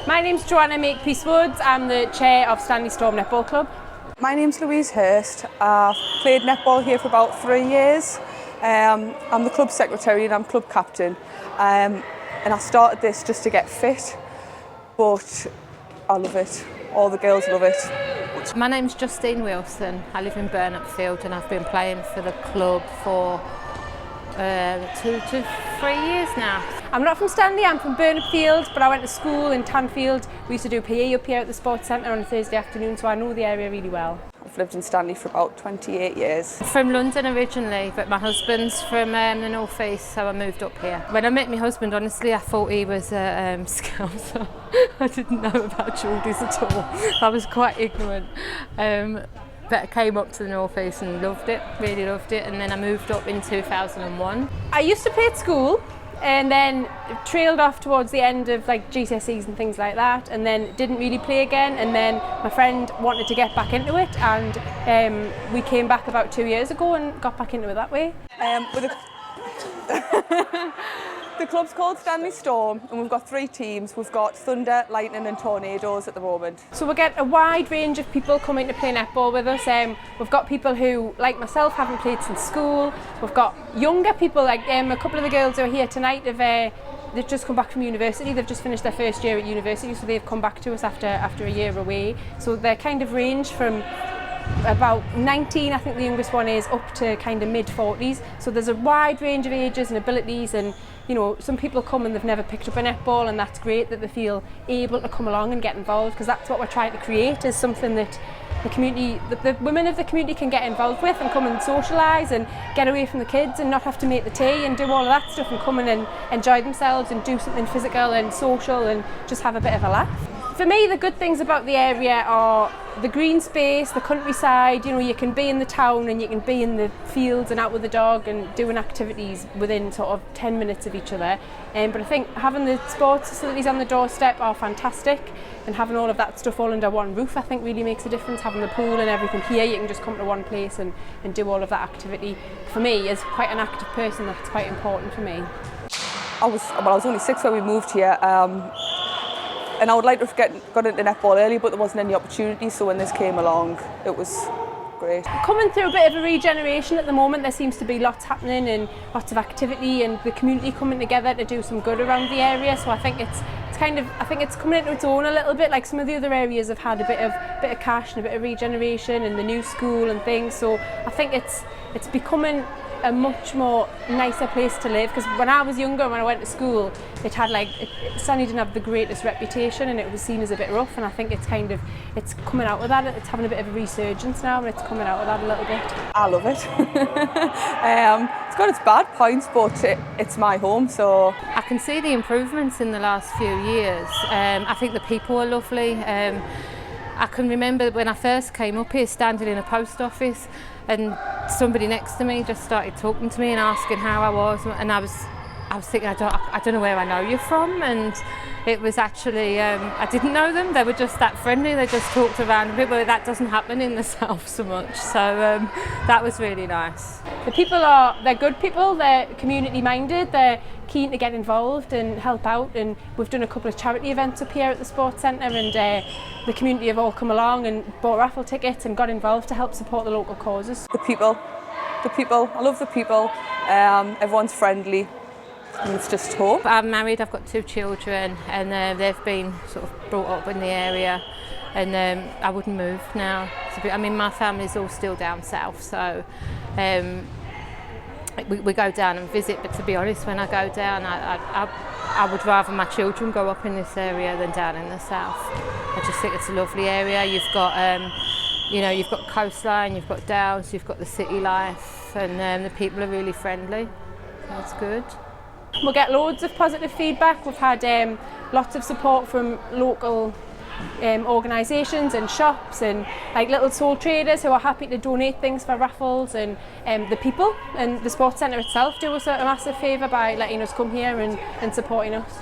My name's Joanna Makepeace-Woods. I'm the chair of Stanley Storm Netball Club. My name's Louise Hurst. I've played netball here for about 3 years. I'm the club secretary and I'm club captain. And I started this just to get fit, but I love it. All the girls love it. My name's Justine Wilson. I live in Burnup Field and I've been playing for the club for 2 to 3 years now. I'm not from Stanley, I'm from Burnup Field, but I went to school in Tanfield. We used to do PE up here at the sports centre on a Thursday afternoon, so I know the area really well. I've lived in Stanley for about 28 years. From London originally, but my husband's from the North East, so I moved up here. When I met my husband, honestly, I thought he was a Scouser. I didn't know about Geordies at all. I was quite ignorant. But I came up to the North East and loved it, really loved it, and then I moved up in 2001. I used to play at school and then trailed off towards the end of like GCSEs and things like that, and then didn't really play again, and then my friend wanted to get back into it, and we came back about 2 years ago and got back into it that way. The club's called Stanley Storm and we've got 3 teams. We've got Thunder, Lightning and Tornadoes at the moment. So we get a wide range of people coming to play netball with us. We've got people who, like myself, haven't played since school. We've got younger people, like a couple of the girls who are here tonight they've just come back from university. They've just finished their first year at university, so they've come back to us after a year away. So they're kind of range from about 19, I think the youngest one is, up to kind of mid-40s. So there's a wide range of ages and abilities, and you know, some people come and they've never picked up a netball, and that's great that they feel able to come along and get involved, because that's what we're trying to create, is something that the community, the women of the community can get involved with and come and socialise and get away from the kids and not have to make the tea and do all of that stuff and come in and enjoy themselves and do something physical and social and just have a bit of a laugh. For me, the good things about the area are the green space, the countryside. You know, you can be in the town and you can be in the fields and out with the dog and doing activities within sort of 10 minutes of each other. But I think having the sports facilities on the doorstep are fantastic, and having all of that stuff all under one roof, I think, really makes a difference. Having the pool and everything here, you can just come to one place and do all of that activity. For me, as quite an active person, that's quite important for me. I was only 6 when we moved here. And I would like to have got into netball early, but there wasn't any opportunity, so when this came along, it was great. Coming through a bit of a regeneration at the moment. There seems to be lots happening and lots of activity, and the community coming together to do some good around the area. So I think it's coming into its own a little bit. Like some of the other areas have had a bit of cash and a bit of regeneration and the new school and things. So I think it's becoming a much more nicer place to live, because when I was younger, when I went to school, Stanley didn't have the greatest reputation and it was seen as a bit rough, and I think it's coming out of that. It's having a bit of a resurgence now, and it's coming out of that a little bit. I love it. It's got its bad points, but it's my home, so I can see the improvements in the last few years. I think the people are lovely. I can remember when I first came up here, standing in a post office, and somebody next to me just started talking to me and asking how I was, and I was thinking, I don't know where I know you from, and it was actually, I didn't know them. They were just that friendly. They just talked around a bit, but that doesn't happen in the south so much. So that was really nice. The people they're good people. They're community minded. They're keen to get involved and help out. And we've done a couple of charity events up here at the sports centre, and the community have all come along and bought raffle tickets and got involved to help support the local causes. The people. I love the people. Everyone's friendly. And it's just home. I'm married, I've got 2 children, and they've been sort of brought up in the area, and I wouldn't move now. I mean, my family's all still down south, so we go down and visit, but to be honest, when I go down, I would rather my children grow up in this area than down in the south. I just think it's a lovely area. You've got you've got coastline, you've got downs, you've got the city life, and the people are really friendly. That's good. We'll get loads of positive feedback. We've had lots of support from local organisations and shops and like little sole traders who are happy to donate things for raffles, and the people and the sports centre itself do us a massive favour by letting us come here and supporting us.